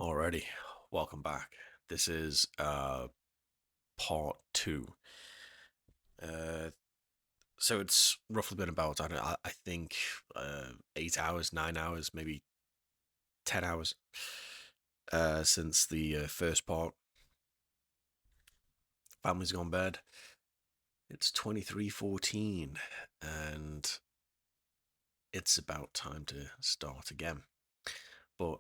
Alrighty, welcome back. This is part two. Uh, so it's roughly been about I think 8 hours, 9 hours, maybe 10 hours since the first part. Family's gone bed. It's 23:14, and it's about time to start again. But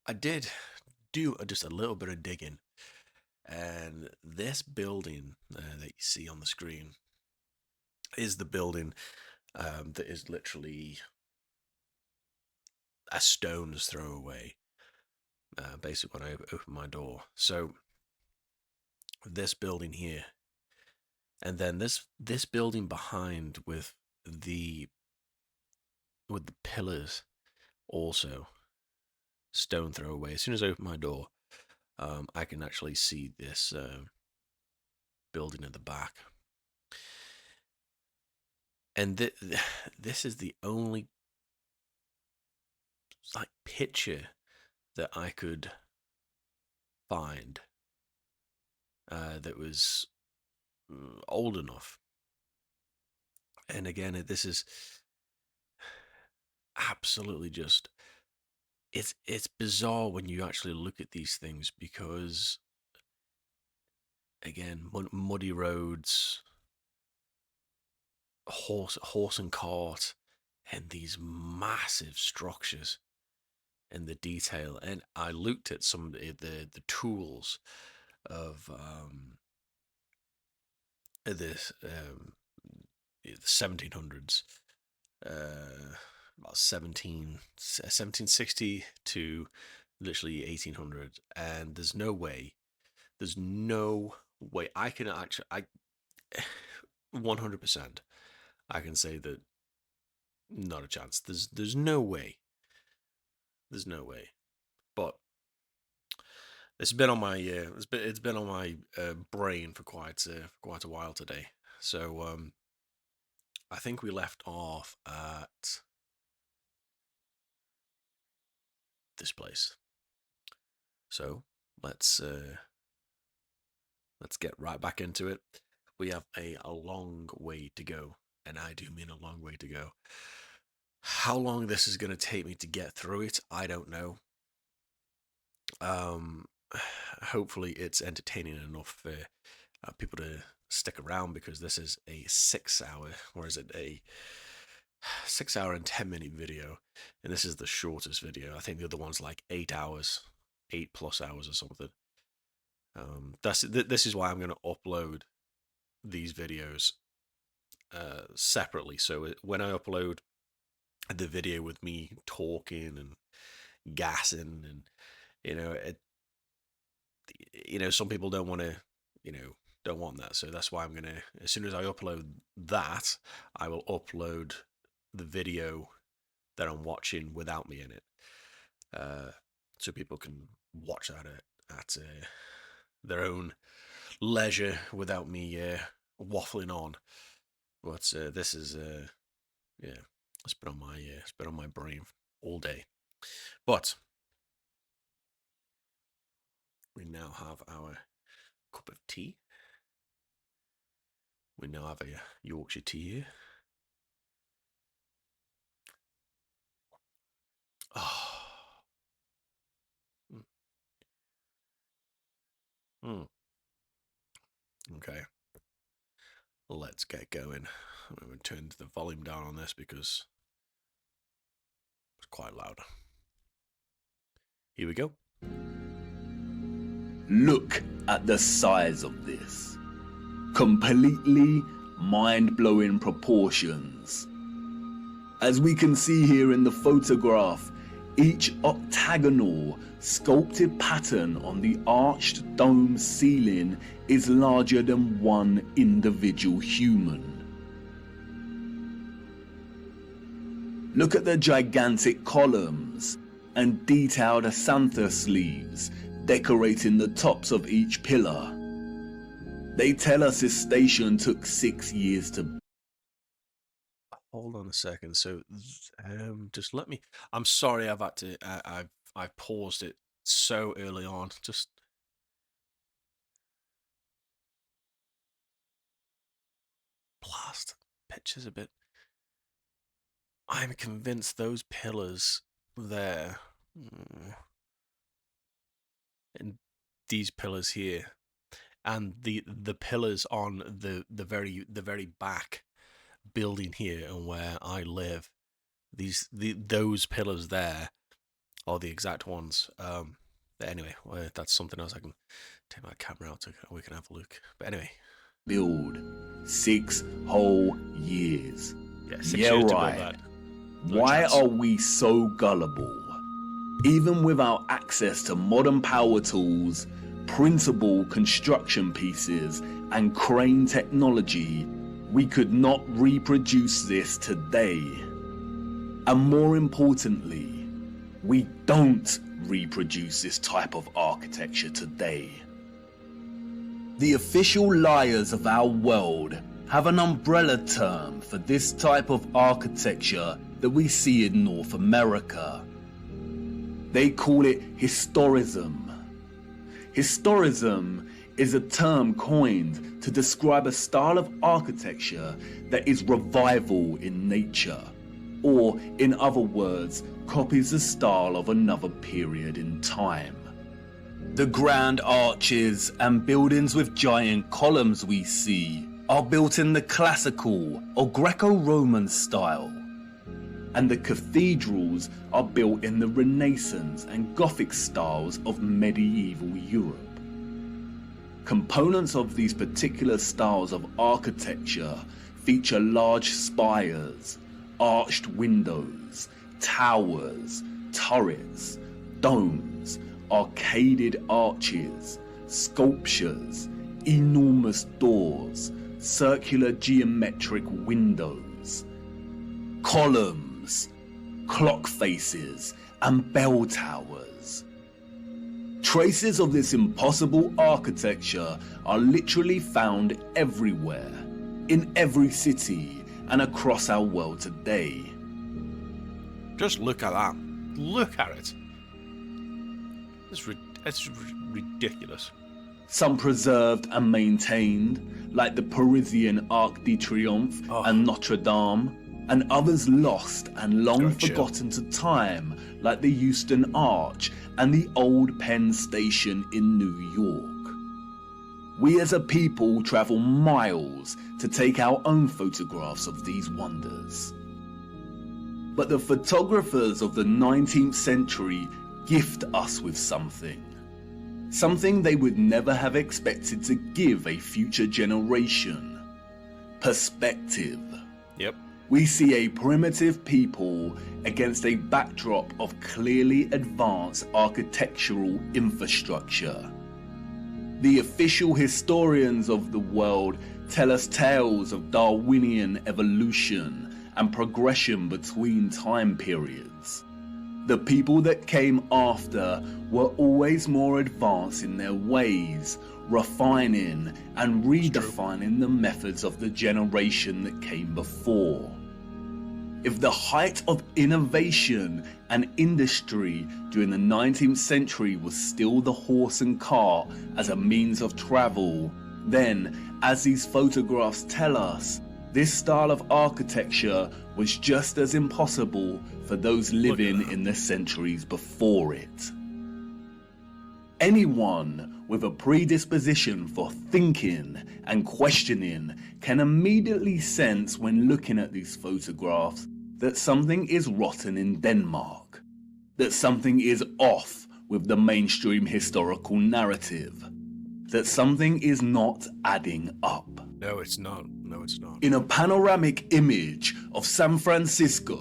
I did do just a little bit of digging, and this building that you see on the screen is the building that is literally a stone's throw away. Basically, when I open my door, so this building here, and then this building behind the with the pillars also stone throw away. As soon as I open my door, I can actually see this building at the back, and this is the only like picture that I could find that was old enough. And again, this is absolutely just it's bizarre when you actually look at these things because again, muddy roads, horse and cart, and these massive structures and the detail. And I looked at some of the tools of this the 1700s, about 1760 to literally 1800, and there's no way I can actually, I 100% I can say that not a chance. There's no way. There's no way. But it's been on my it's been on my brain for quite a while today. So I think we left off at this place. So let's uh, let's get right back into it. We have a long way to go, and I do mean a long way to go. How long this is going to take me to get through it, I don't know. Um, Hopefully, it's entertaining enough for people to stick around because this is a 6 hour, or is it a 6 hour and 10 minute video, and this is the shortest video. I think the other one's like 8 hours, 8+ hours or something. This is why I'm going to upload these videos separately. So when I upload the video with me talking and gassing, and you know, some people don't want to, you know, don't want that. So that's why I'm gonna, as soon as I upload that, I will upload the video that I'm watching without me in it, so people can watch that at their own leisure without me waffling on. But this is yeah, it's been on my brain all day. But we now have our cup of tea. We now have a Yorkshire tea here. Oh, mm, okay. Let's get going. I'm going to turn the volume down on this because it's quite loud. Here we go. Look at the size of this. Completely mind-blowing proportions. As we can see here in the photograph, each octagonal sculpted pattern on the arched dome ceiling is larger than one individual human. Look at the gigantic columns and detailed acanthus leaves decorating the tops of each pillar. They tell us this station took 6 years to... Hold on a second. So, just let me. I'm sorry, I've had to. I've I paused it so early on. Just blast pictures a bit. I'm convinced those pillars there, and these pillars here, and the pillars on the very back building here and where I live, those pillars there are the exact ones. But anyway, that's something else. I can take my camera out and we can have a look. But anyway, Build 6 whole years. yeah, 6 Yeah, years to build right. that. No Why chance. are we so gullible? Even without access to modern power tools, printable construction pieces, and crane technology, we could not reproduce this today. And more importantly, we don't reproduce this type of architecture today. The official liars of our world have an umbrella term for this type of architecture that we see in North America. They call it historism. Historism is a term coined to describe a style of architecture that is revival in nature, or in other words, copies the style of another period in time. The grand arches and buildings with giant columns we see are built in the classical or Greco-Roman style, and the cathedrals are built in the Renaissance and Gothic styles of medieval Europe. Components of these particular styles of architecture feature large spires, arched windows, towers, turrets, domes, arcaded arches, sculptures, enormous doors, circular geometric windows, columns, clock faces, and bell towers. Traces of this impossible architecture are literally found everywhere, in every city and across our world today. Just look at that. Look at it. It's ridiculous. Some preserved and maintained, like the Parisian Arc de Triomphe and Notre Dame, and others lost and long forgotten to time, like the Euston Arch and the Old Penn Station in New York. We as a people travel miles to take our own photographs of these wonders. But the photographers of the 19th century gift us with something. Something they would never have expected to give a future generation. Perspective. Yep. We see a primitive people against a backdrop of clearly advanced architectural infrastructure. The official historians of the world tell us tales of Darwinian evolution and progression between time periods. The people that came after were always more advanced in their ways, refining and redefining the methods of the generation that came before. If the height of innovation and industry during the 19th century was still the horse and cart as a means of travel, then, as these photographs tell us, this style of architecture was just as impossible for those living in the centuries before it. Anyone with a predisposition for thinking and questioning can immediately sense when looking at these photographs that something is rotten in Denmark, that something is off with the mainstream historical narrative, that something is not adding up. No, it's not. No, it's not. In a panoramic image of San Francisco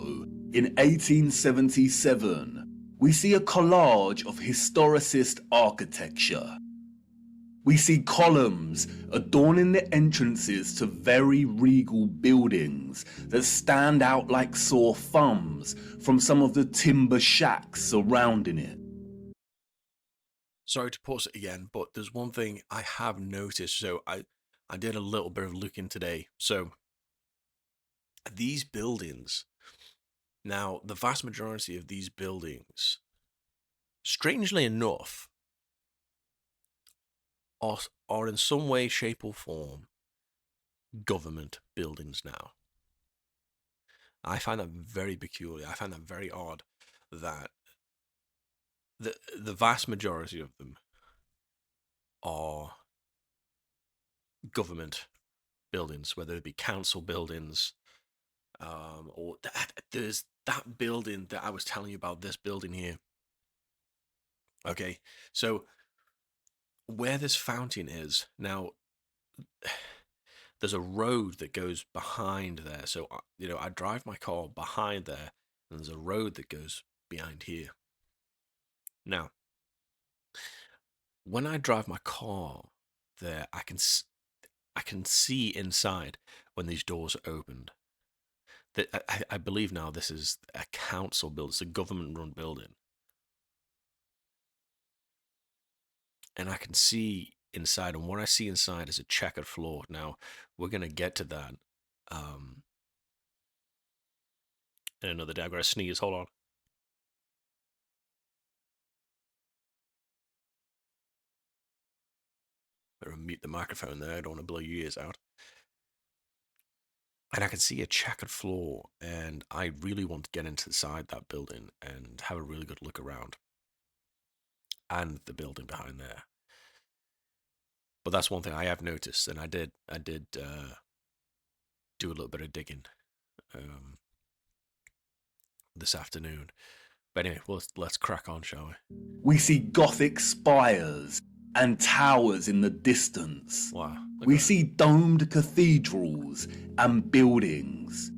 in 1877, we see a collage of historicist architecture. We see columns adorning the entrances to very regal buildings that stand out like sore thumbs from some of the timber shacks surrounding it. Sorry to pause it again, but there's one thing I have noticed. So I did a little bit of looking today. So these buildings, now the vast majority of these buildings strangely enough, are in some way, shape, or form government buildings now. I find that very peculiar. I find that very odd that the vast majority of them are government buildings, whether it be council buildings, or there's that building that I was telling you about. This building here. Okay, so where this fountain is now, there's a road that goes behind there. So I drive my car behind there, and there's a road that goes behind here. Now, when I drive my car there, I can see inside when these doors are opened. That I believe now this is a council building. It's a government-run building, and I can see inside. And what I see inside is a checkered floor. Now we're gonna get to that um, in another day. I'm gonna sneeze. Hold on. Better mute the microphone there. I don't want to blow your ears out. And I can see a checkered floor, and I really want to get inside that building and have a really good look around, and the building behind there. But that's one thing I have noticed, and I did do a little bit of digging um, this afternoon. But anyway, let's crack on, shall we? We see Gothic spires and towers in the distance. Wow. We see domed cathedrals and buildings.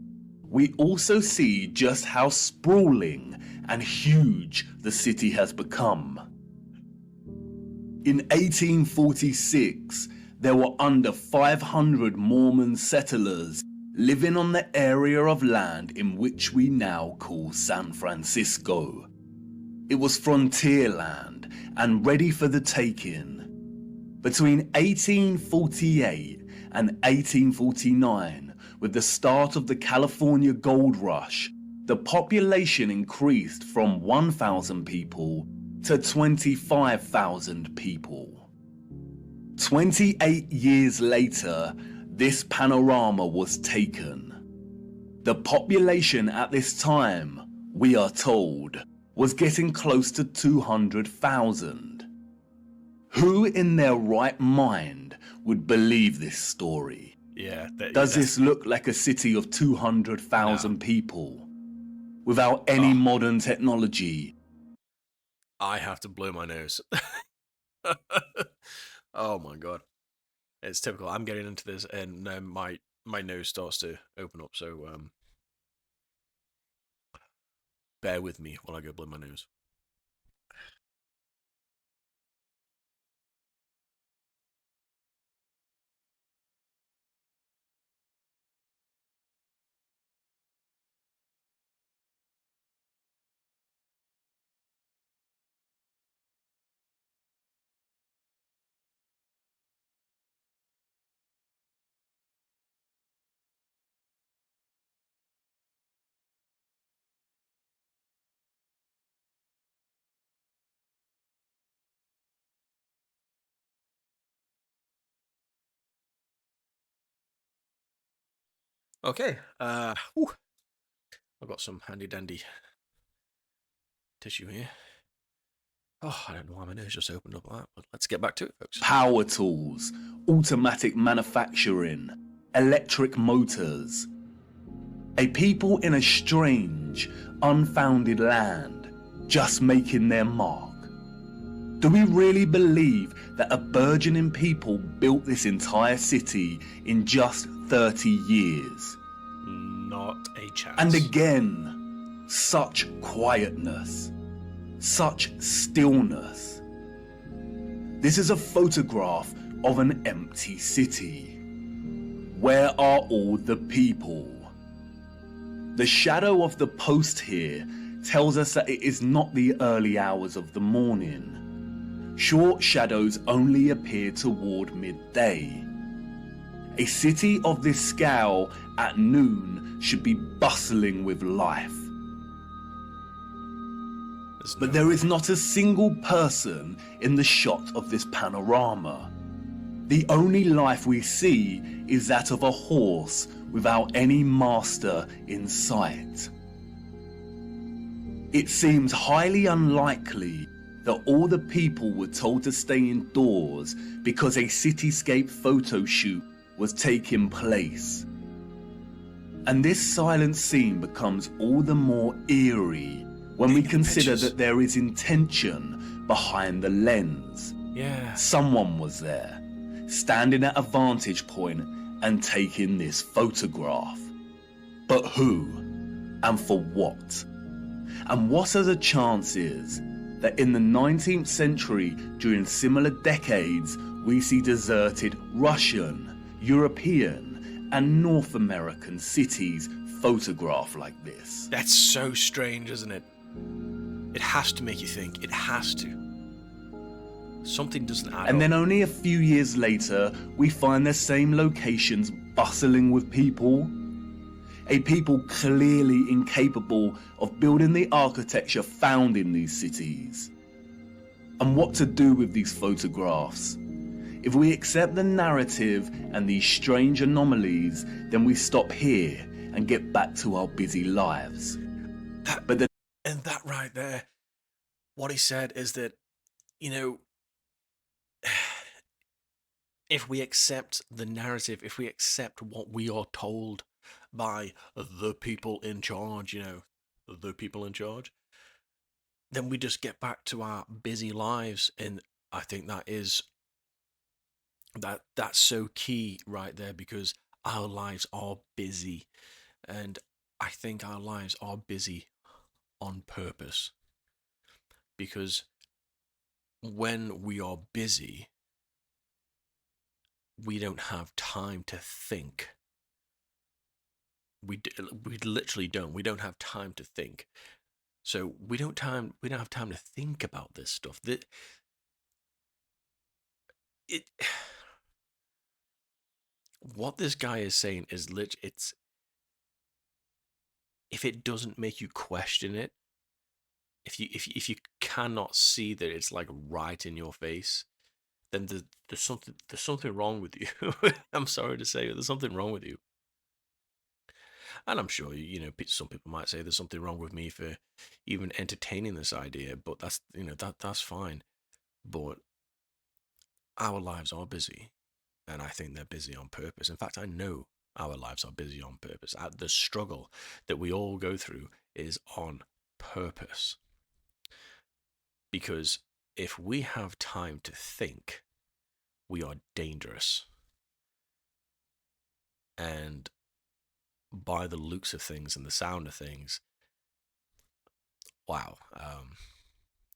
We also see just how sprawling and huge the city has become. In 1846, there were under 500 Mormon settlers living on the area of land in which we now call San Francisco. It was frontier land and ready for the taking. Between 1848 and 1849, with the start of the California Gold Rush, the population increased from 1,000 people to 25,000 people. 28 years later, this panorama was taken. The population at this time, we are told, was getting close to 200,000. Who in their right mind would believe this story? Yeah. Does this look like a city of 200,000 people without any modern technology? I have to blow my nose. Oh my god. It's typical. I'm getting into this, and my nose starts to open up, so bear with me while I go blow my nose. Okay. I've got some handy dandy tissue here. Oh, I don't know why my nose just opened up like that, but let's get back to it, folks. Power tools, automatic manufacturing, electric motors. A people in a strange, unfounded land, just making their mark. Do we really believe that a burgeoning people built this entire city in just 30 years? Not a chance. And again, such quietness, such stillness. This is a photograph of an empty city. Where are all the people? The shadow of the post here tells us that it is not the early hours of the morning. Short shadows only appear toward midday. A city of this scale at noon should be bustling with life. There's But no there way. is not a single person in the shot of this panorama. The only life we see is that of a horse without any master in sight. It seems highly unlikely that all the people were told to stay indoors because a cityscape photo shoot was taking place. And this silent scene becomes all the more eerie when we consider that there is intention behind the lens. Yeah. Someone was there, standing at a vantage point and taking this photograph. But who? And for what? And what are the chances that in the 19th century, during similar decades, we see deserted Russian, European, and North American cities photographed like this? That's so strange, isn't it? It has to make you think. It has to. Something doesn't add up. And then only a few years later, we find the same locations bustling with people. A people clearly incapable of building the architecture found in these cities. And what to do with these photographs? If we accept the narrative and these strange anomalies, then we stop here and get back to our busy lives. And that right there, what he said is that, you know, if we accept the narrative, if we accept what we are told by the people in charge, the people in charge, then we just get back to our busy lives. And I think that's so key right there, because our lives are busy, and I think our lives are busy on purpose, because when we are busy, we don't have time to think. We literally don't. We don't have time to think. So we don't have time to think about this stuff. What this guy is saying is it's if it doesn't make you question it, if you cannot see that it's like right in your face, then there's something wrong with you. I'm sorry to say, there's something wrong with you. And I'm sure, some people might say there's something wrong with me for even entertaining this idea, but that's fine. But our lives are busy, and I think they're busy on purpose. In fact, I know our lives are busy on purpose. The struggle that we all go through is on purpose. Because if we have time to think, we are dangerous. And by the looks of things and the sound of things, wow.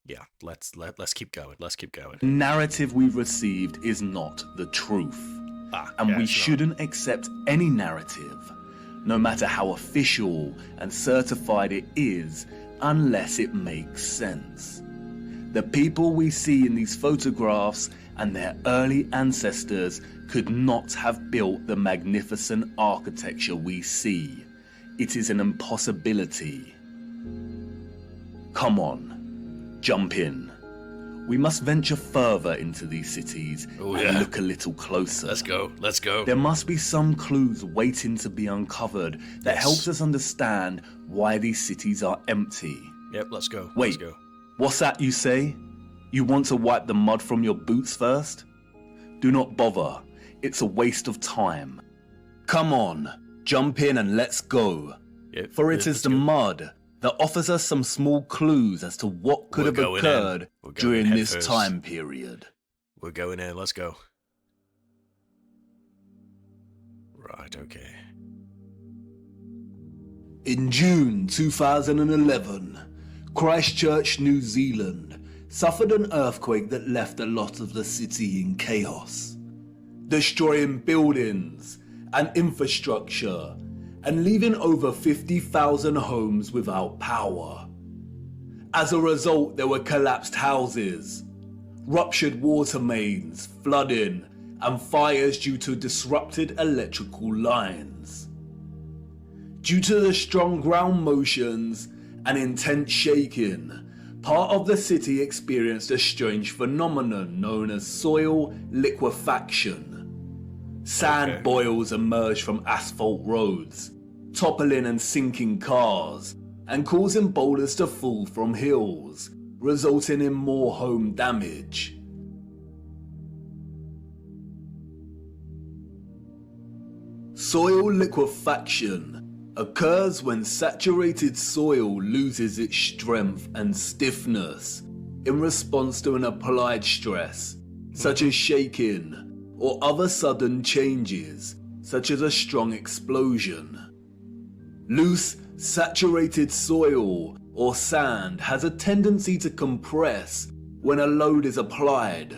Yeah, let's keep going. Let's keep going. The narrative we've received is not the truth. And we shouldn't accept any narrative, no matter how official and certified it is, unless it makes sense. The people we see in these photographs and their early ancestors could not have built the magnificent architecture we see. It is an impossibility. Come on, jump in. We must venture further into these cities and look a little closer. Let's go. There must be some clues waiting to be uncovered that helps us understand why these cities are empty. Yep, let's go. Wait, let's go. What's that you say? You want to wipe the mud from your boots first? Do not bother. It's a waste of time. Come on, jump in and let's go. Yep, For it is the mud that offers us some small clues as to what could have occurred during this time period. We're going in, let's go. Right, okay. In June 2011, Christchurch, New Zealand, suffered an earthquake that left a lot of the city in chaos, destroying buildings and infrastructure and leaving over 50,000 homes without power. As a result, there were collapsed houses, ruptured water mains, flooding, and fires due to disrupted electrical lines. Due to the strong ground motions and intense shaking, part of the city experienced a strange phenomenon known as soil liquefaction. Sand boils emerge from asphalt roads, toppling and sinking cars, and causing boulders to fall from hills, resulting in more home damage. Soil liquefaction occurs when saturated soil loses its strength and stiffness in response to an applied stress, such as shaking, or other sudden changes, such as a strong explosion. Loose, saturated soil or sand has a tendency to compress when a load is applied,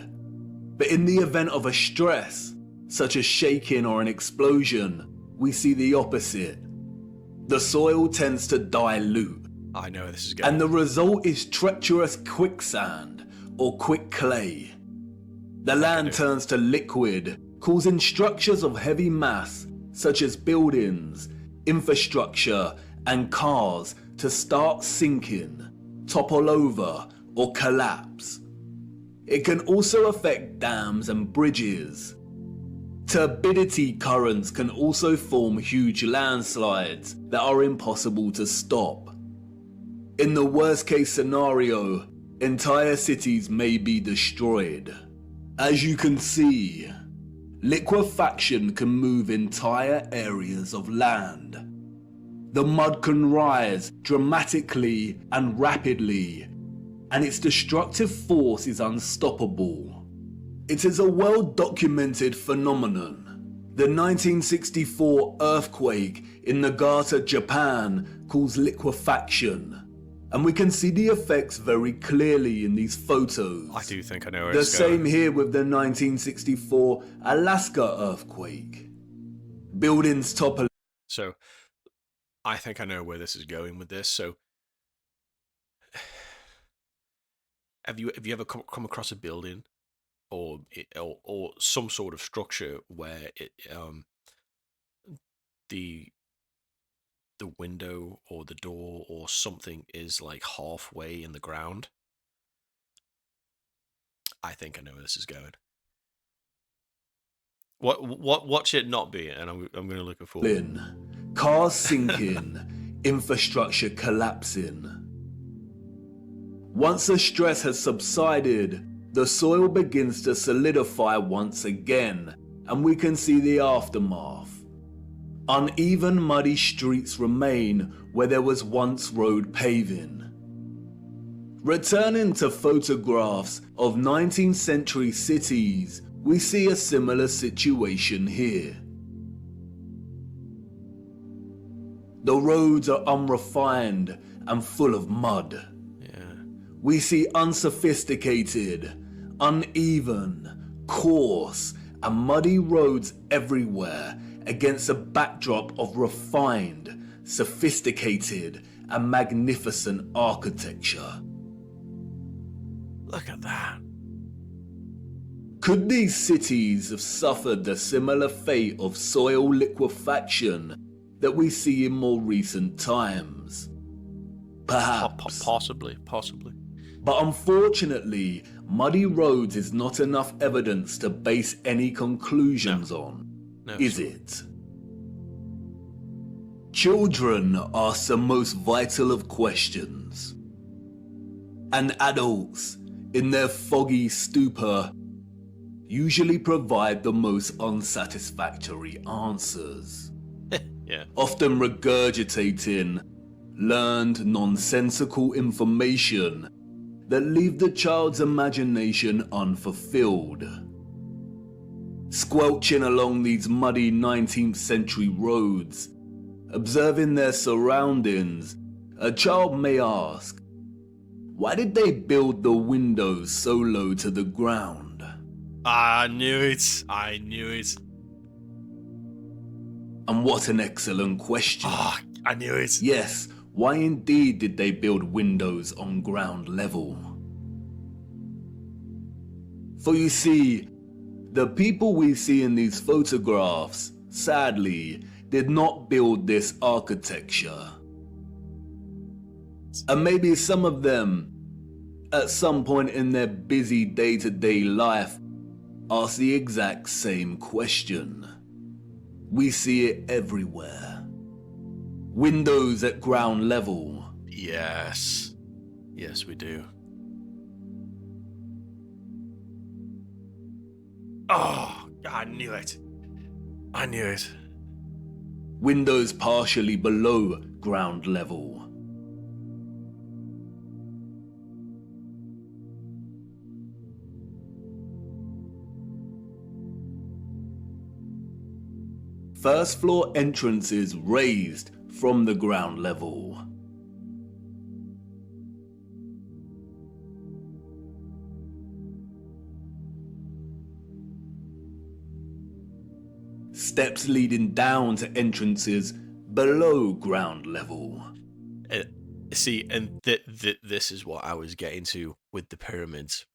but in the event of a stress, such as shaking or an explosion, we see the opposite. The soil tends to dilute. I know where this is going. And the result is treacherous quicksand or quick clay. The land turns to liquid, causing structures of heavy mass, such as buildings, infrastructure, and cars to start sinking, topple over, or collapse. It can also affect dams and bridges. Turbidity currents can also form huge landslides that are impossible to stop. In the worst case scenario, entire cities may be destroyed. As you can see, liquefaction can move entire areas of land. The mud can rise dramatically and rapidly, and its destructive force is unstoppable. It is a well-documented phenomenon. The 1964 earthquake in Nagata, Japan caused liquefaction, and we can see the effects very clearly in these photos. I do think I know where The it's going. same here with the 1964 Alaska earthquake. Buildings topple. So, I think I know where this is going with this. So, have you ever come across a building or some sort of structure where the window or the door or something is like halfway in the ground? I think I know where this is going. Watch it not be, and I'm going to look forward. Cars sinking, infrastructure collapsing. Once the stress has subsided, the soil begins to solidify once again, and we can see the aftermath. Uneven, muddy streets remain where there was once road paving. Returning to photographs of 19th century cities, we see a similar situation here. The roads are unrefined and full of mud. We see unsophisticated, uneven, coarse, and muddy roads everywhere against a backdrop of refined, sophisticated, and magnificent architecture. Look at that. Could these cities have suffered the similar fate of soil liquefaction that we see in more recent times? Perhaps. Possibly. But unfortunately, muddy roads is not enough evidence to base any conclusions on, is it? Children ask the most vital of questions. And adults, in their foggy stupor, usually provide the most unsatisfactory answers. Often regurgitating learned nonsensical information that leave the child's imagination unfulfilled. Squelching along these muddy 19th century roads, observing their surroundings, a child may ask, why did they build the windows so low to the ground? I knew it. And what an excellent question. I knew it. Yes, why indeed did they build windows on ground level? For you see, the people we see in these photographs, sadly, did not build this architecture. And maybe some of them at some point in their busy day-to-day life, ask the exact same question. We see it everywhere. Windows at ground level. Yes. Yes, we do. Oh, I knew it. I knew it. Windows partially below ground level. First floor entrances raised from the ground level. Steps leading down to entrances below ground level. See, and this is what I was getting to with the pyramids,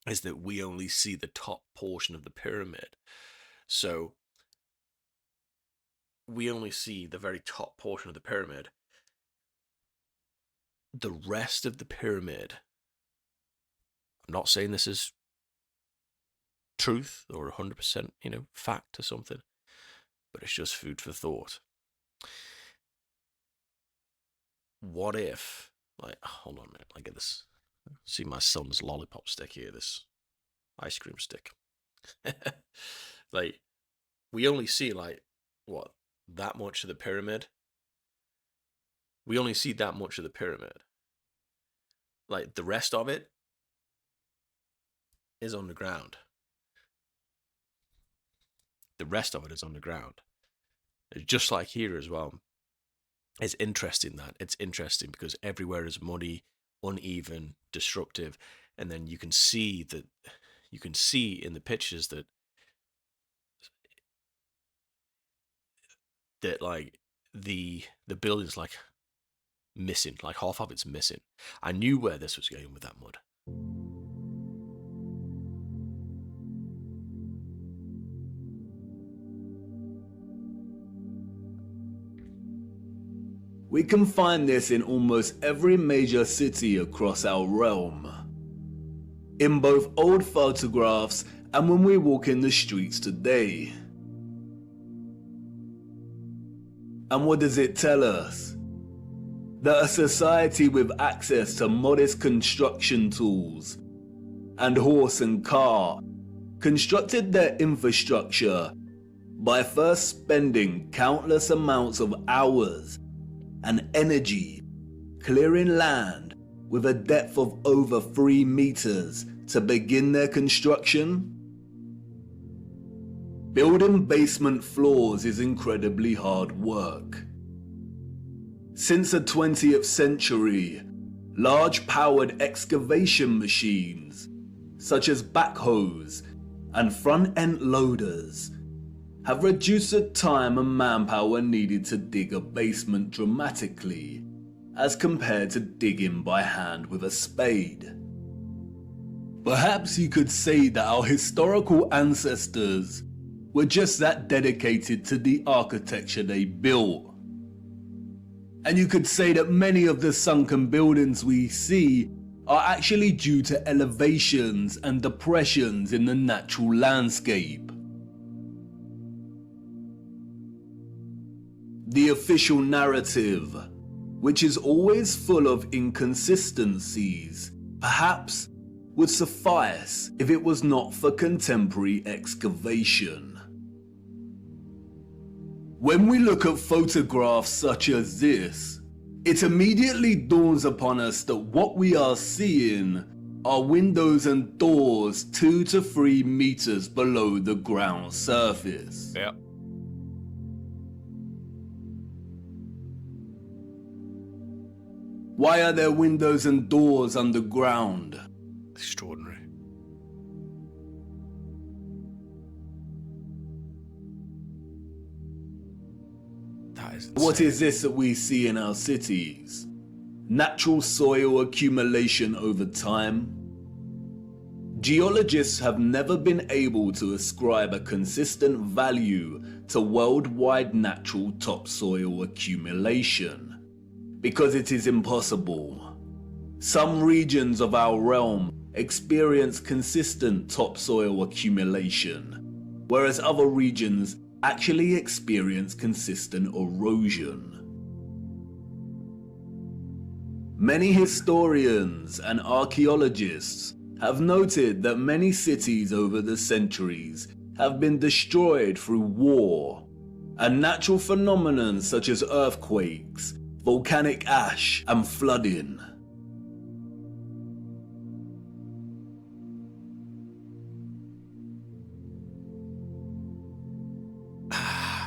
is that we only see the top portion of the pyramid. So we only see the very top portion of the pyramid. The rest of the pyramid, I'm not saying this is truth or 100%, fact or something, but it's just food for thought. What if, hold on a minute, I get this. See my son's lollipop stick here, this ice cream stick. We only see, that much of the pyramid. We only see that much of the pyramid. The rest of it is underground. The rest of it is underground. It's just like here as well. It's interesting because everywhere is muddy, uneven, destructive, and then you can see in the pictures that the building's missing, half of it's missing. I knew where this was going with that mud. We can find this in almost every major city across our realm. In both old photographs and when we walk in the streets today. And what does it tell us? That a society with access to modest construction tools and horse and cart constructed their infrastructure by first spending countless amounts of hours and energy clearing land with a depth of over 3 meters to begin their construction. Building basement floors is incredibly hard work. Since the 20th century, large powered excavation machines, such as backhoes and front-end loaders, have reduced the time and manpower needed to dig a basement dramatically, as compared to digging by hand with a spade. Perhaps you could say that our historical ancestors were just that dedicated to the architecture they built. And you could say that many of the sunken buildings we see are actually due to elevations and depressions in the natural landscape. The official narrative, which is always full of inconsistencies, perhaps would suffice if it was not for contemporary excavation. When we look at photographs such as this, it immediately dawns upon us that what we are seeing are windows and doors 2 to 3 meters below the ground surface. Yep. Why are there windows and doors underground? Extraordinary. That is insane. What is this that we see in our cities? Natural soil accumulation over time? Geologists have never been able to ascribe a consistent value to worldwide natural topsoil accumulation, because it is impossible. Some regions of our realm experience consistent topsoil accumulation, whereas other regions actually experience consistent erosion. Many historians and archaeologists have noted that many cities over the centuries have been destroyed through war, and natural phenomena such as earthquakes, volcanic ash, and flooding.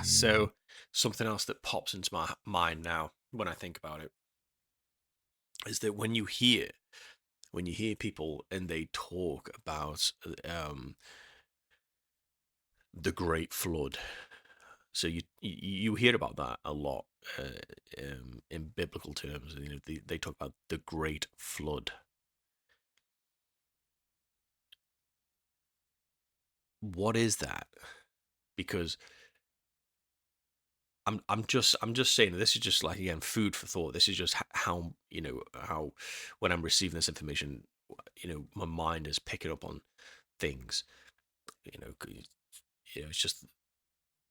So, something else that pops into my mind now when I think about it is that when you hear people and they talk about the Great Flood, so you hear about that a lot in biblical terms. You know, they talk about the Great Flood. What is that? Because I'm just saying this is just like, again, food for thought. This is just how, how when I'm receiving this information, my mind is picking up on things. It's just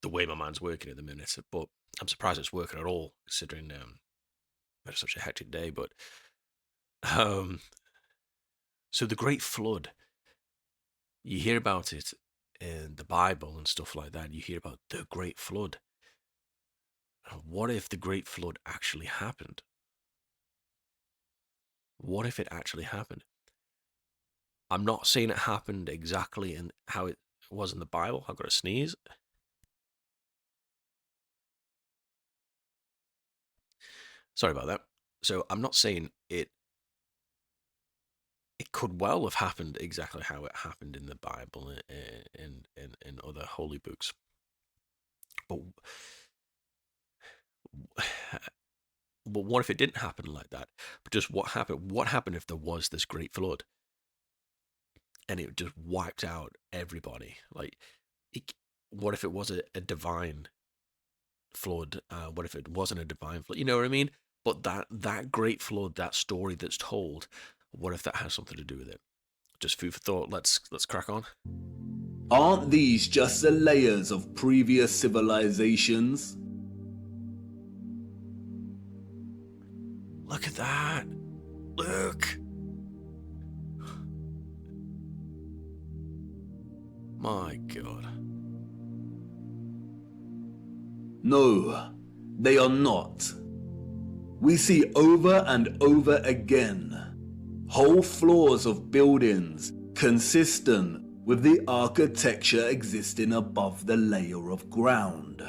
the way my mind's working at the minute. But I'm surprised it's working at all, considering it's such a hectic day. But um, so the Great Flood, you hear about it in the Bible and stuff like that. You hear about the Great Flood. What if the Great Flood actually happened? What if it actually happened? I'm not saying it happened exactly in how it was in the Bible. I've got to sneeze. Sorry about that. So I'm not saying it could well have happened exactly how it happened in the Bible and in other holy books. But but what if it didn't happen like that? But just what happened? What happened if there was this great flood and it just wiped out everybody? Like, it, what if it was a divine flood? What if it wasn't a divine flood? You know what I mean? But that great flood, that story that's told, what if that has something to do with it? Just food for thought. Let's crack on. Aren't these just the layers of previous civilizations? Look at that. Look. My God. No, they are not. We see over and over again whole floors of buildings consistent with the architecture existing above the layer of ground.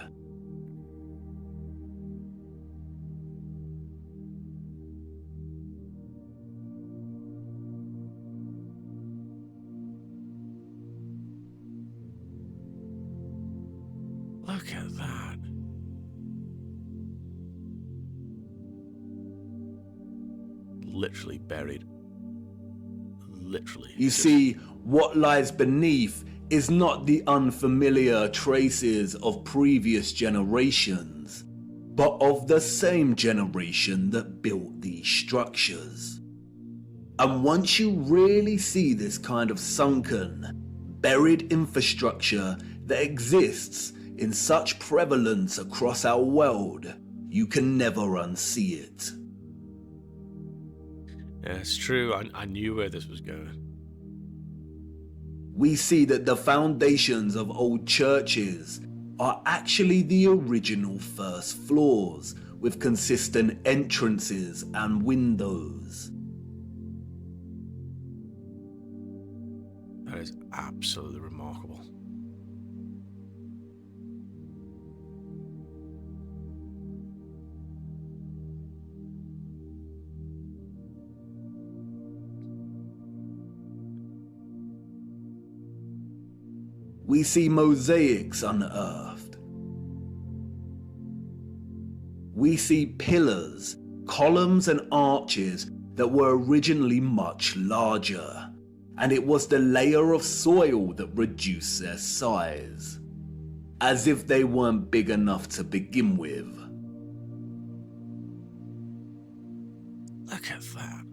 Look at that. Literally buried. Literally. You see, what lies beneath is not the unfamiliar traces of previous generations, but of the same generation that built these structures. And once you really see this kind of sunken, buried infrastructure that exists in such prevalence across our world, you can never unsee it. Yeah, it's true. I knew where this was going. We see that the foundations of old churches are actually the original first floors with consistent entrances and windows. That is absolutely remarkable. We see mosaics unearthed. We see pillars, columns and arches that were originally much larger, and it was the layer of soil that reduced their size, as if they weren't big enough to begin with. Look at that.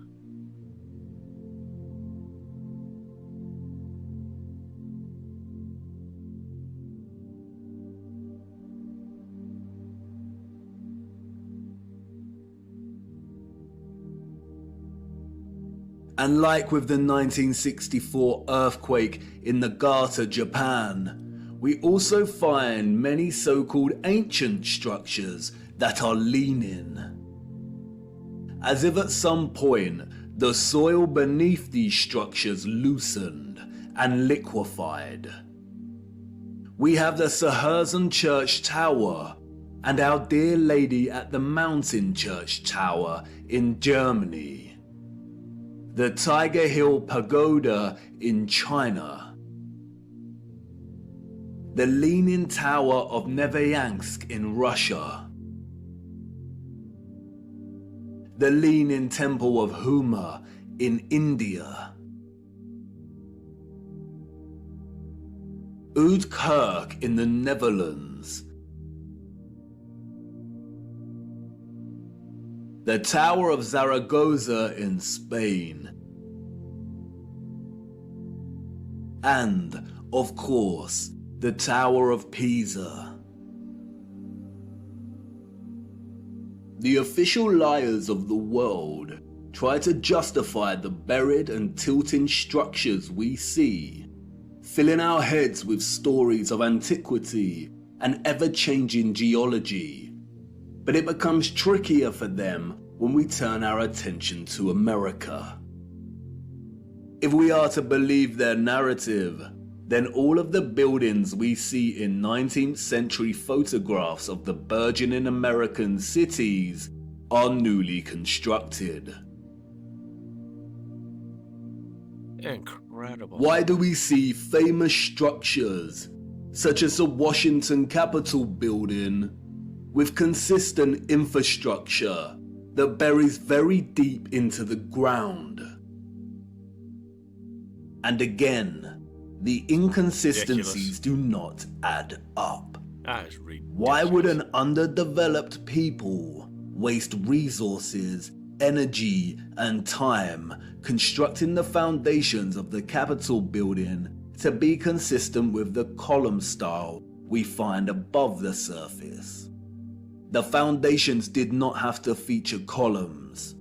And like with the 1964 earthquake in Nagata, Japan, we also find many so-called ancient structures that are leaning. As if at some point, the soil beneath these structures loosened and liquefied. We have the Sahersen Church Tower and Our Dear Lady at the Mountain Church Tower in Germany. The Tiger Hill Pagoda in China. The Leaning Tower of Neveyansk in Russia. The Leaning Temple of Huma in India. Oudkerk in the Netherlands. The Tower of Zaragoza in Spain. And, of course, the Tower of Pisa. The official liars of the world try to justify the buried and tilting structures we see, filling our heads with stories of antiquity and ever-changing geology. But it becomes trickier for them when we turn our attention to America. If we are to believe their narrative, then all of the buildings we see in 19th century photographs of the burgeoning American cities are newly constructed. Incredible. Why do we see famous structures, such as the Washington Capitol building, with consistent infrastructure that buries very deep into the ground? And again, the inconsistencies Ridiculous. do not add up. That is ridiculous. Why would an underdeveloped people waste resources, energy, and time constructing the foundations of the Capitol building to be consistent with the column style we find above the surface? The foundations did not have to feature columns.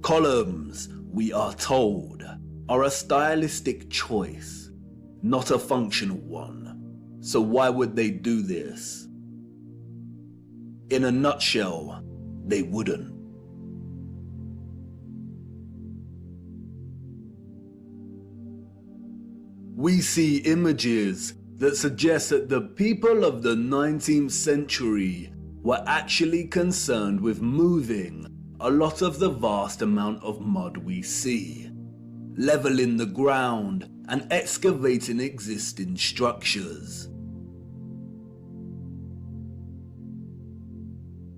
Columns, we are told, are a stylistic choice, not a functional one. So why would they do this? In a nutshell, they wouldn't. We see images that suggest that the people of the 19th century were actually concerned with moving a lot of the vast amount of mud we see, leveling the ground and excavating existing structures.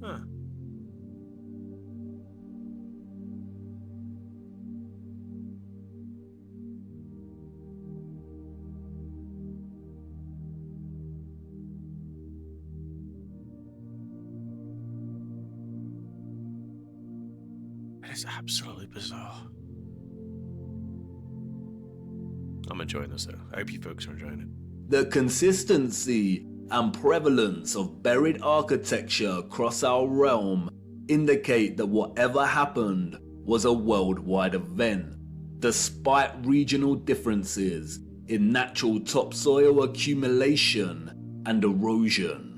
Huh. It's absolutely bizarre. I'm enjoying this though. I hope you folks are enjoying it. The consistency and prevalence of buried architecture across our realm indicate that whatever happened was a worldwide event, despite regional differences in natural topsoil accumulation and erosion.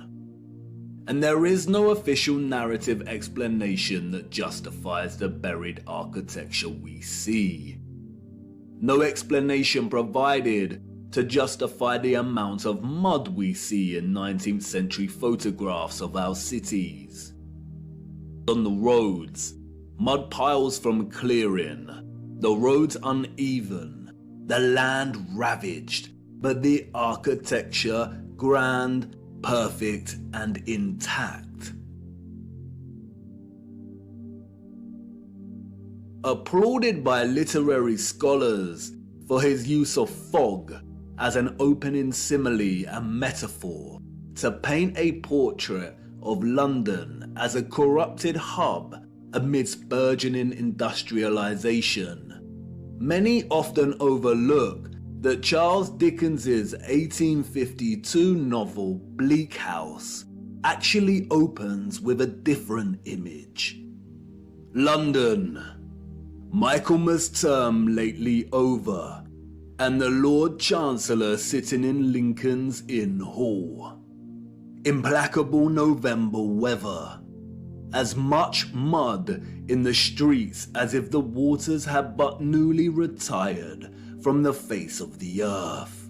And there is no official narrative explanation that justifies the buried architecture we see. No explanation provided to justify the amount of mud we see in 19th century photographs of our cities. On the roads, mud piles from clearing, the roads uneven, the land ravaged, but the architecture grand, perfect, and intact. Applauded by literary scholars for his use of fog as an opening simile and metaphor to paint a portrait of London as a corrupted hub amidst burgeoning industrialization, many often overlook that Charles Dickens's 1852 novel Bleak House actually opens with a different image. London, Michaelmas term lately over, and the Lord Chancellor sitting in Lincoln's Inn Hall. Implacable November weather. As much mud in the streets as if the waters had but newly retired from the face of the earth.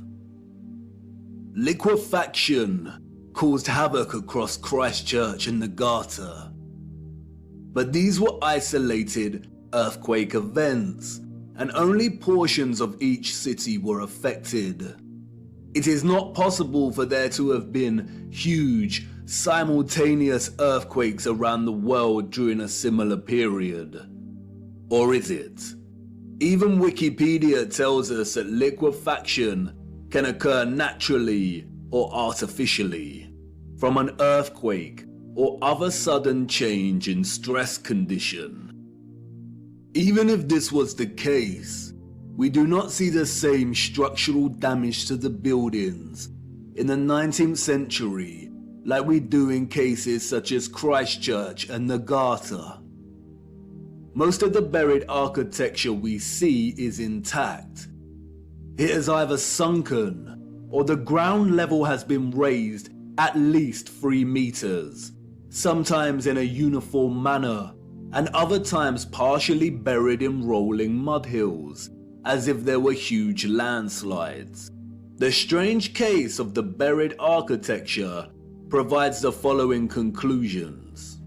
Liquefaction caused havoc across Christchurch and the Garter. But these were isolated earthquake events, and only portions of each city were affected. It is not possible for there to have been huge, simultaneous earthquakes around the world during a similar period. Or is it? Even Wikipedia tells us that liquefaction can occur naturally or artificially, from an earthquake or other sudden change in stress condition. Even if this was the case, we do not see the same structural damage to the buildings in the 19th century like we do in cases such as Christchurch and the Garter. Most of the buried architecture we see is intact. It has either sunken or the ground level has been raised at least 3 meters, sometimes in a uniform manner, and other times partially buried in rolling mud hills, as if there were huge landslides. The strange case of the buried architecture provides the following conclusions: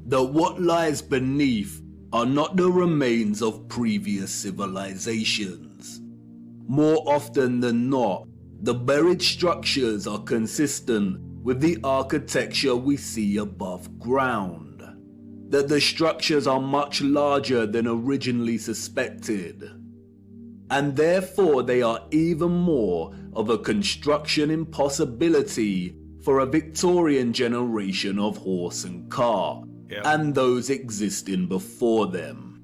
that what lies beneath are not the remains of previous civilizations. More often than not, the buried structures are consistent with the architecture we see above ground. That the structures are much larger than originally suspected, and therefore they are even more of a construction impossibility for a Victorian generation of horse and cart, and those existing before them.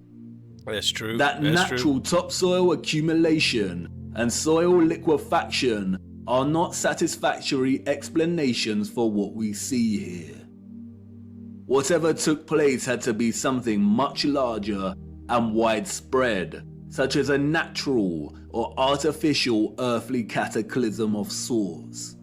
That's true. That natural topsoil accumulation and soil liquefaction are not satisfactory explanations for what we see here. Whatever took place had to be something much larger and widespread, such as a natural or artificial earthly cataclysm of sorts.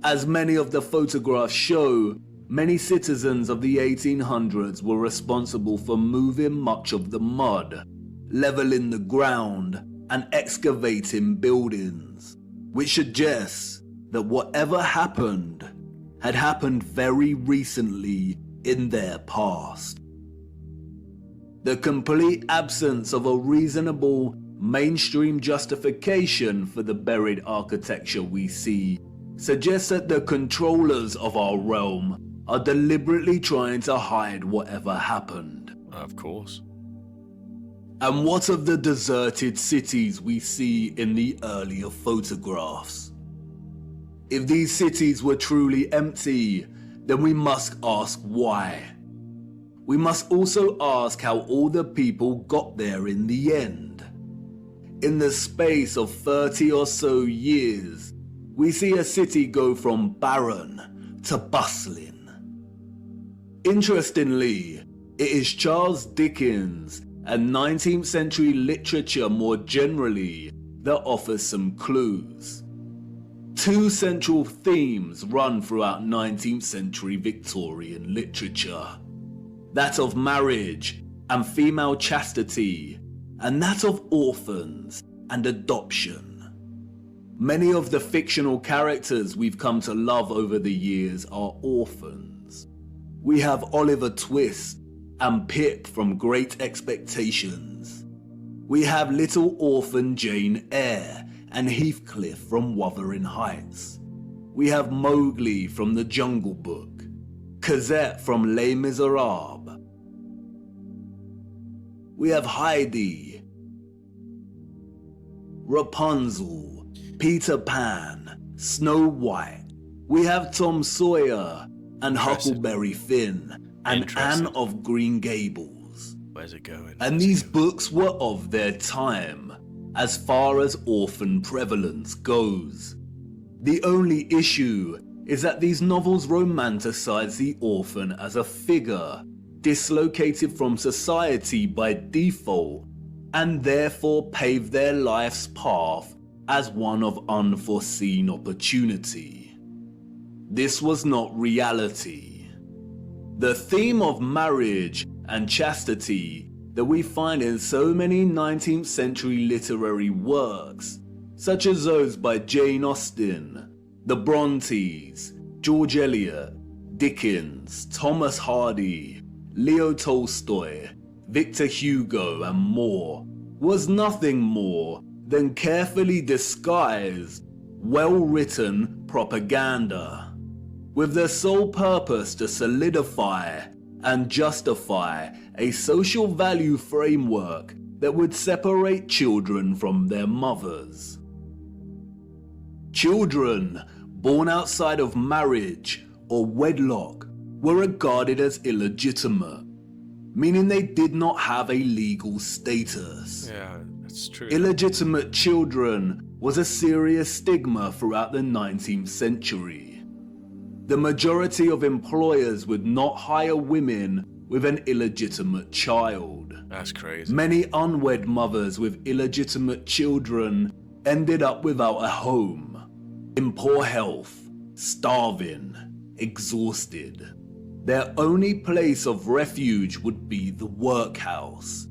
As many of the photographs show, many citizens of the 1800s were responsible for moving much of the mud, leveling the ground, and excavating buildings, which suggests that whatever happened had happened very recently in their past. The complete absence of a reasonable mainstream justification for the buried architecture we see suggests that the controllers of our realm are deliberately trying to hide whatever happened. Of course. And what of the deserted cities we see in the earlier photographs? If these cities were truly empty, then we must ask why. We must also ask how all the people got there in the end. In the space of 30 or so years, we see a city go from barren to bustling. Interestingly, it is Charles Dickens and 19th century literature more generally that offers some clues. 2 central themes run throughout 19th century Victorian literature: that of marriage and female chastity, and that of orphans and adoption. Many of the fictional characters we've come to love over the years are orphans. We have Oliver Twist and Pip from Great Expectations. We have little orphan Jane Eyre and Heathcliff from Wuthering Heights. We have Mowgli from The Jungle Book, Cosette from Les Miserables. We have Heidi, Rapunzel, Peter Pan, Snow White. We have Tom Sawyer and Huckleberry Finn and Anne of Green Gables. Where's it going? And these books were of their time, as far as orphan prevalence goes. The only issue is that these novels romanticize the orphan as a figure dislocated from society by default, and therefore paved their life's path as one of unforeseen opportunity. This was not reality. The theme of marriage and chastity that we find in so many 19th century literary works, such as those by Jane Austen, the Brontes, George Eliot, Dickens, Thomas Hardy, Leo Tolstoy, Victor Hugo, and more, was nothing more than carefully disguised, well-written propaganda, with the sole purpose to solidify and justify a social value framework that would separate children from their mothers. Children born outside of marriage or wedlock were regarded as illegitimate, meaning they did not have a legal status. Yeah, that's true. Illegitimate children was a serious stigma throughout the 19th century. The majority of employers would not hire women with an illegitimate child. That's crazy. Many unwed mothers with illegitimate children ended up without a home, in poor health, starving, exhausted. Their only place of refuge would be the workhouse,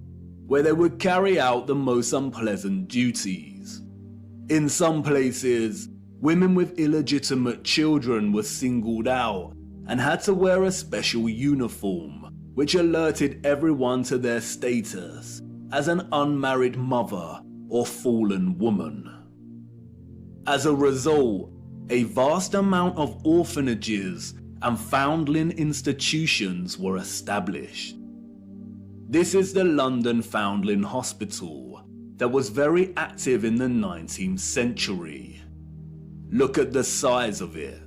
where they would carry out the most unpleasant duties. In some places, women with illegitimate children were singled out and had to wear a special uniform, which alerted everyone to their status as an unmarried mother or fallen woman. As a result, a vast amount of orphanages and foundling institutions were established. This is the London Foundling Hospital that was very active in the 19th century. Look at the size of it.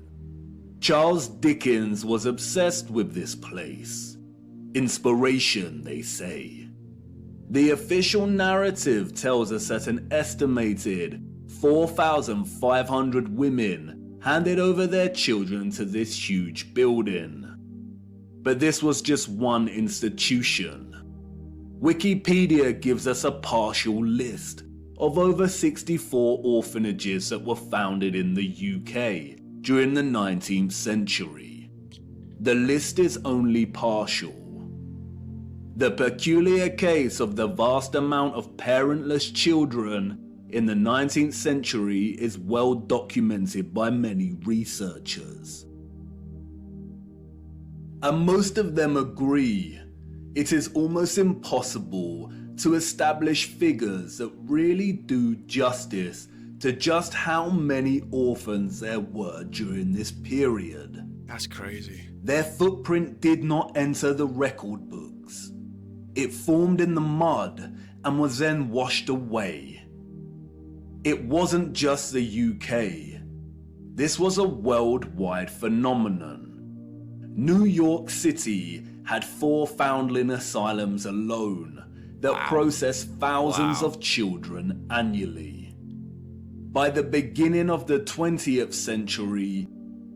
Charles Dickens was obsessed with this place. Inspiration, they say. The official narrative tells us that an estimated 4,500 women handed over their children to this huge building. But this was just one institution. Wikipedia gives us a partial list of over 64 orphanages that were founded in the UK during the 19th century. The list is only partial. The peculiar case of the vast amount of parentless children in the 19th century is well documented by many researchers. And most of them agree it is almost impossible to establish figures that really do justice to just how many orphans there were during this period. That's crazy. Their footprint did not enter the record books. It formed in the mud and was then washed away. It wasn't just the UK. This was a worldwide phenomenon. New York City had 4 foundling asylums alone that processed thousands of children annually. By the beginning of the 20th century,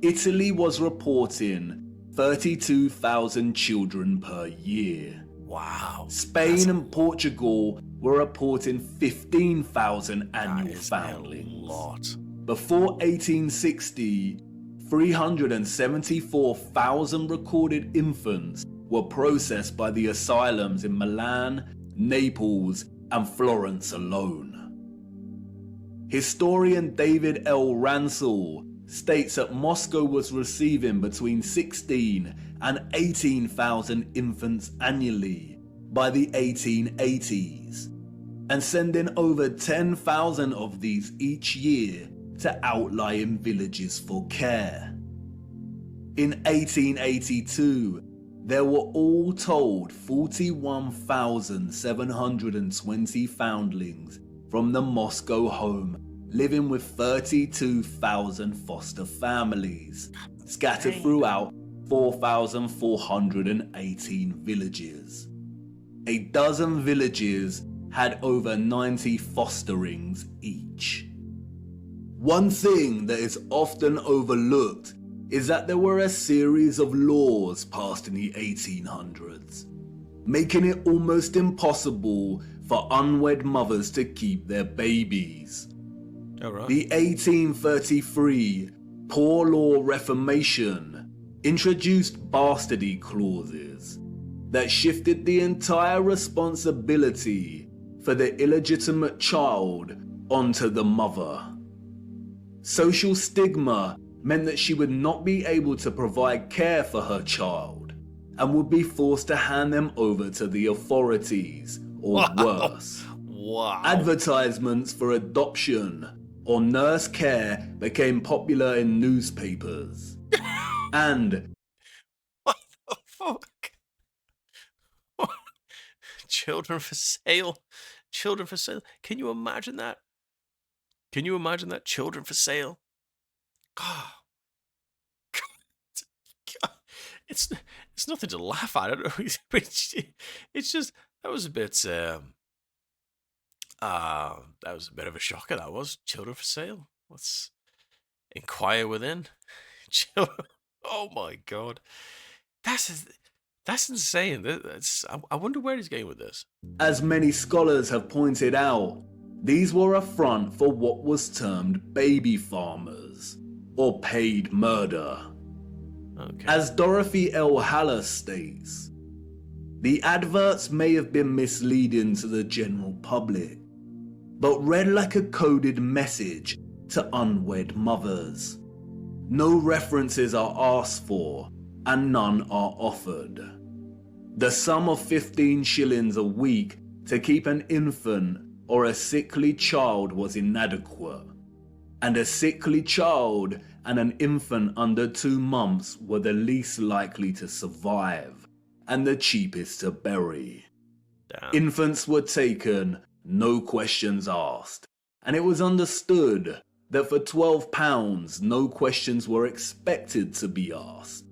Italy was reporting 32,000 children per year. Wow. Spain and Portugal were reporting 15,000 annual That is foundlings. a lot. Before 1860, 374,000 recorded infants were processed by the asylums in Milan, Naples, and Florence alone. Historian David L. Ransell states that Moscow was receiving between 16 and 18,000 infants annually by the 1880s, and sending over 10,000 of these each year to outlying villages for care. In 1882, there were all told 41,720 foundlings from the Moscow home, living with 32,000 foster families, scattered throughout 4,418 villages. A dozen villages had over 90 fosterings each. One thing that is often overlooked is that there were a series of laws passed in the 1800s, making it almost impossible for unwed mothers to keep their babies. Oh, right. The 1833 Poor Law Reformation introduced bastardy clauses that shifted the entire responsibility for the illegitimate child onto the mother. Social stigma meant that she would not be able to provide care for her child and would be forced to hand them over to the authorities, or Wow. worse. Wow. Advertisements for adoption or nurse care became popular in newspapers. And What the fuck? Children for sale. Children for sale. Can you imagine that? Can you imagine that? Children for sale. Oh, God. It's nothing to laugh at. I don't know. It's just that was a bit that was a bit of a shocker. That was children for sale. Let's inquire within. Children. Oh my God, that's insane. I wonder where he's going with this. as many scholars have pointed out, these were a front for what was termed baby farmers, or paid murder. Okay. As Dorothy L. Haller states, the adverts may have been misleading to the general public, but read like a coded message to unwed mothers. No references are asked for, and none are offered. The sum of 15 shillings a week to keep an infant or a sickly child was inadequate, and a sickly child and an infant under 2 months were the least likely to survive and the cheapest to bury. Damn. Infants were taken, no questions asked, and it was understood that for £12 no questions were expected to be asked.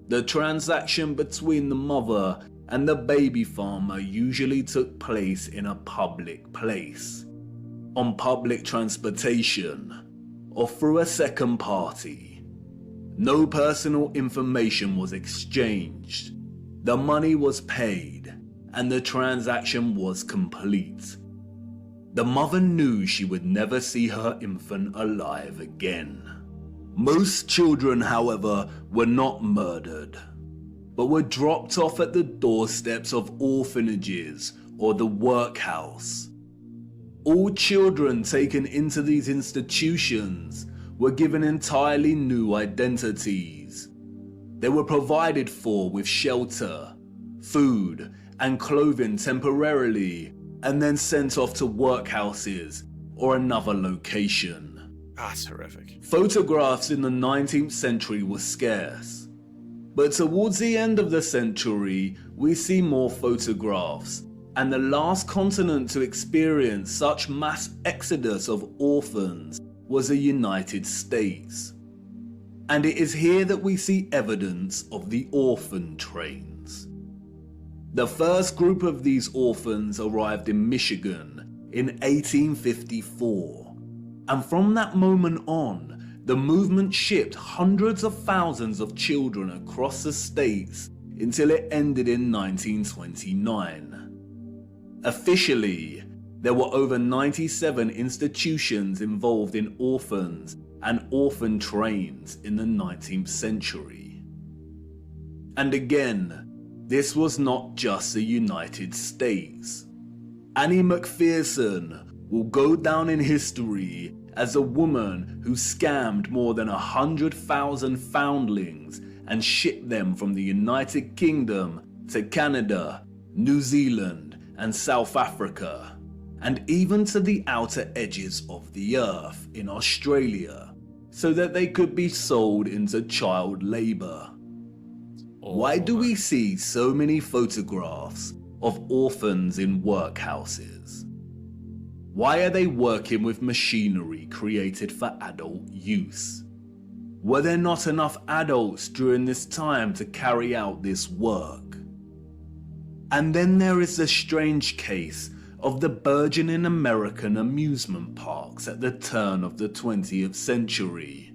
The transaction between the mother and the baby farmer usually took place in a public place, on public transportation, or through a second party. No personal information was exchanged. The money was paid, and the transaction was complete. The mother knew she would never see her infant alive again. Most children, however, were not murdered, but were dropped off at the doorsteps of orphanages or the workhouse. All children taken into these institutions were given entirely new identities. They were provided for with shelter, food, and clothing temporarily, and then sent off to workhouses or another location. That's horrific. Photographs in the 19th century were scarce, but towards the end of the century, we see more photographs, and the last continent to experience such mass exodus of orphans was the United States. And it is here that we see evidence of the orphan trains. The first group of these orphans arrived in Michigan in 1854. And from that moment on, the movement shipped hundreds of thousands of children across the states until it ended in 1929. Officially, there were over 97 institutions involved in orphans and orphan trains in the 19th century. And again, this was not just the United States. Annie McPherson will go down in history as a woman who scammed more than 100,000 foundlings and shipped them from the United Kingdom to Canada, New Zealand, and South Africa, and even to the outer edges of the earth in Australia, so that they could be sold into child labour. Why do we see so many photographs of orphans in workhouses? Why are they working with machinery created for adult use? Were there not enough adults during this time to carry out this work? And then there is the strange case of the burgeoning American amusement parks at the turn of the 20th century.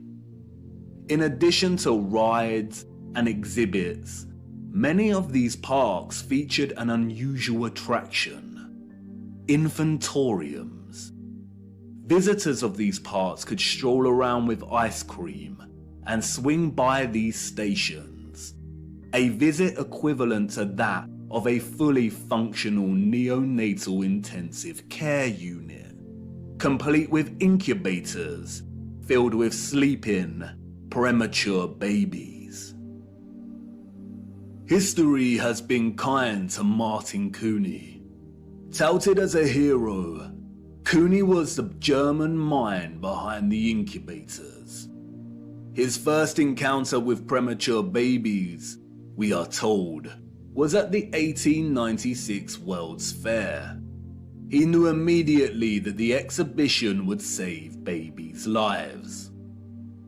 In addition to rides and exhibits, many of these parks featured an unusual attraction: infantoriums. Visitors of these parks could stroll around with ice cream and swing by these stations, a visit equivalent to that of a fully functional neonatal intensive care unit, complete with incubators filled with sleeping, premature babies. History has been kind to Martin Cooney. Touted as a hero, Cooney was the German mind behind the incubators. His first encounter with premature babies, we are told, was at the 1896 World's Fair. He knew immediately that the exhibition would save babies' lives.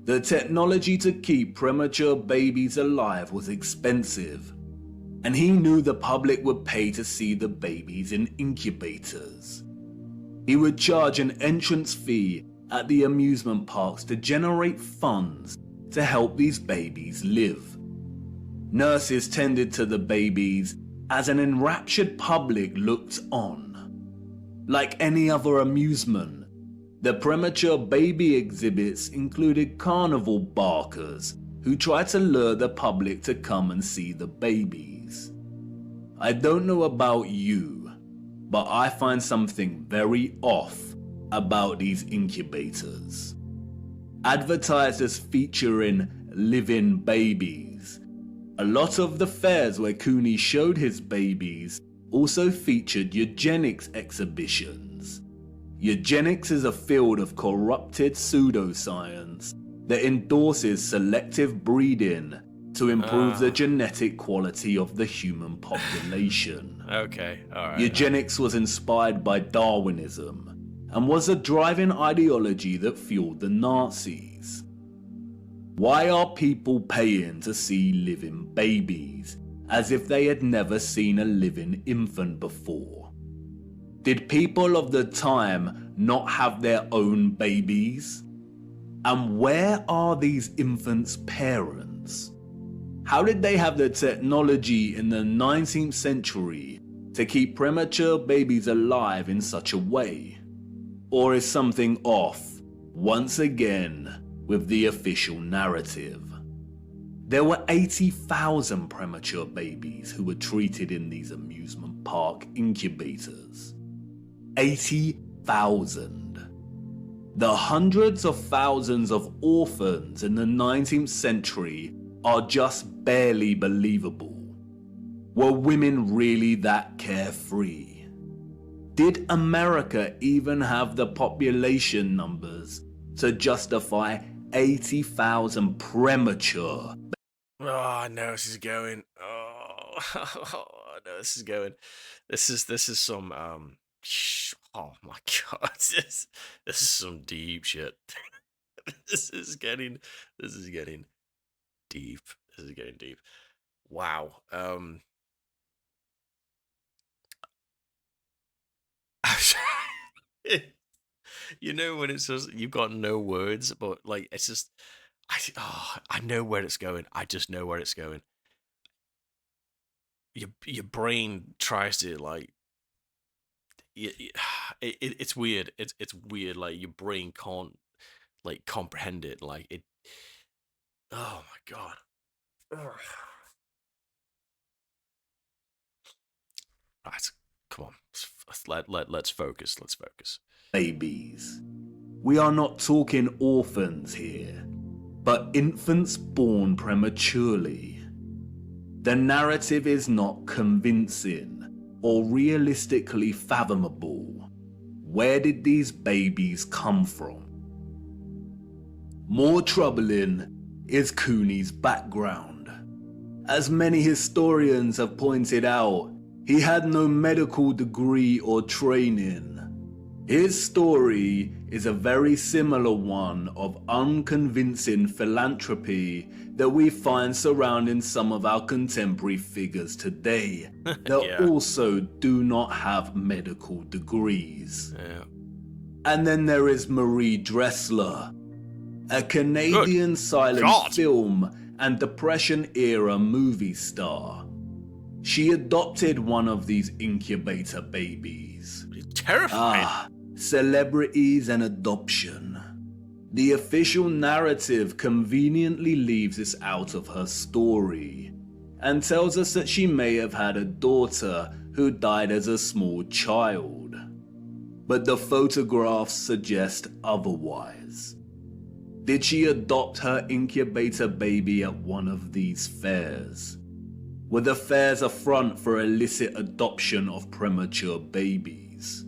The technology to keep premature babies alive was expensive, and he knew the public would pay to see the babies in incubators. He would charge an entrance fee at the amusement parks to generate funds to help these babies live. Nurses tended to the babies as an enraptured public looked on. Like any other amusement, the premature baby exhibits included carnival barkers who tried to lure the public to come and see the babies. I don't know about you, but I find something very off about these incubators. Advertised as featuring living babies, a lot of the fairs where Cooney showed his babies also featured eugenics exhibitions. Eugenics is a field of corrupted pseudoscience that endorses selective breeding to improve the genetic quality of the human population. Okay, alright. Eugenics was inspired by Darwinism and was a driving ideology that fueled the Nazis. Why are people paying to see living babies as if they had never seen a living infant before? Did people of the time not have their own babies? And where are these infants' parents? How did they have the technology in the 19th century to keep premature babies alive in such a way? Or is something off, once again, with the official narrative? There were 80,000 premature babies who were treated in these amusement park incubators. 80,000. The hundreds of thousands of orphans in the 19th century are just barely believable. Were women really that carefree? Did America even have the population numbers to justify 80,000 premature? Oh, I know this is going. Oh, I know this is going. This is some oh my god, this is some deep shit. This is getting deep. This is getting deep. Wow. You know when it's just you've got no words, but like it's just I know where it's going. I just know where it's going. Your brain tries to like it's weird. It's weird. Like your brain can't like comprehend it. Like it. Oh my god. Ugh. Right, come on. Let's focus. Let's focus. Babies. We are not talking orphans here, but infants born prematurely. The narrative is not convincing or realistically fathomable. Where did these babies come from? More troubling is Cooney's background. As many historians have pointed out, he had no medical degree or training. His story is a very similar one of unconvincing philanthropy that we find surrounding some of our contemporary figures today that also do not have medical degrees. Yeah. And then there is Marie Dressler. a Good Canadian silent God. film and Depression-era movie star. She adopted one of these incubator babies. Terrifying. Ah, celebrities and adoption. The official narrative conveniently leaves this out of her story and tells us that she may have had a daughter who died as a small child. But the photographs suggest otherwise. Did she adopt her incubator baby at one of these fairs? Were the fairs a front for illicit adoption of premature babies?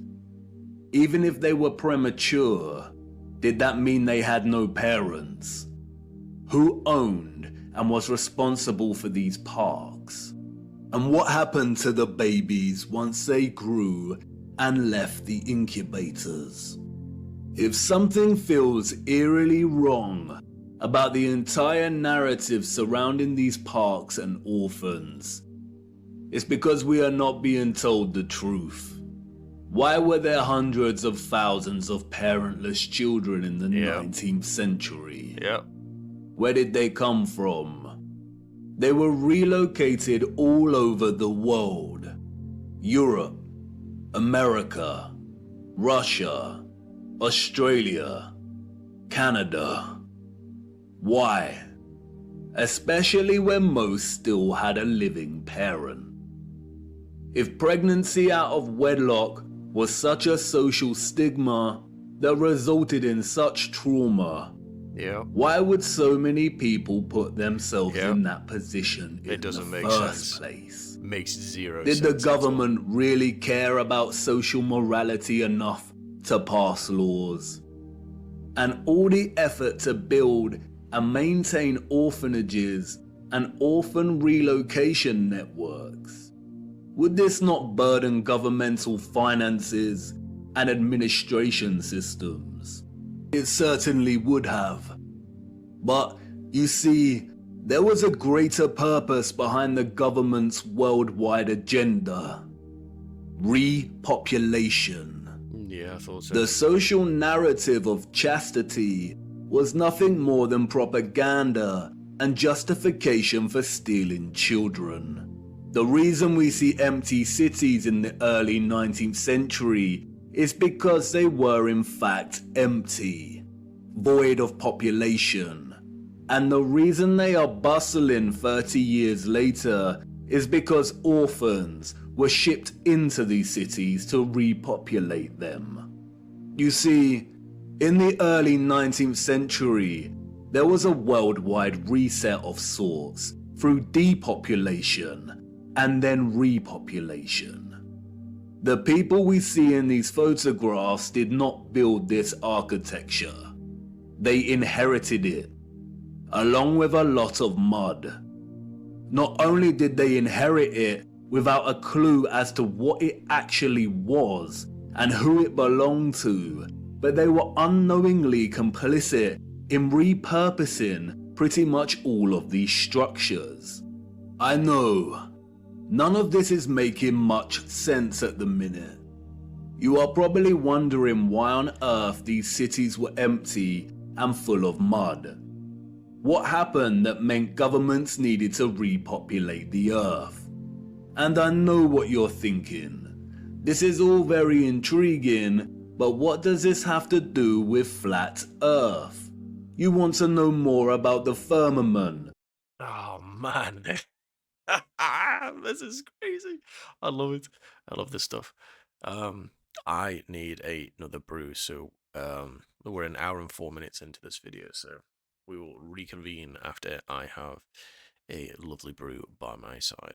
Even if they were premature, did that mean they had no parents? Who owned and was responsible for these parks? And what happened to the babies once they grew and left the incubators? If something feels eerily wrong about the entire narrative surrounding these parks and orphans, it's because we are not being told the truth. Why were there hundreds of thousands of parentless children in the 19th century? Yep. Where did they come from? They were relocated all over the world. Europe, America, Russia, Australia, Canada. Why? Especially when most still had a living parent. If pregnancy out of wedlock was such a social stigma that resulted in such trauma, why would so many people put themselves in that position in the first place? Makes zero sense. sense. Did the government really care about social morality enough to pass laws? And all the effort to build and maintain orphanages and orphan relocation networks, would this not burden governmental finances and administration systems? It certainly would have. But you see, there was a greater purpose behind the government's worldwide agenda: repopulation. Yeah, I thought so. The social narrative of chastity was nothing more than propaganda and justification for stealing children. The reason we see empty cities in the early 19th century is because they were in fact empty, void of population. And the reason they are bustling 30 years later is because orphans were shipped into these cities to repopulate them. You see, in the early 19th century, there was a worldwide reset of sorts through depopulation and then repopulation. The people we see in these photographs did not build this architecture. They inherited it, along with a lot of mud. Not only did they inherit it without a clue as to what it actually was and who it belonged to, but they were unknowingly complicit in repurposing pretty much all of these structures. I know, none of this is making much sense at the minute. You are probably wondering why on earth these cities were empty and full of mud. What happened that meant governments needed to repopulate the earth? And I know what you're thinking. This is all very intriguing, but what does this have to do with flat earth? You want to know more about the firmament. Oh man. This is crazy. I love it. I love this stuff. I need another brew, so we're an hour and 4 minutes into this video, so we will reconvene after I have a lovely brew by my side.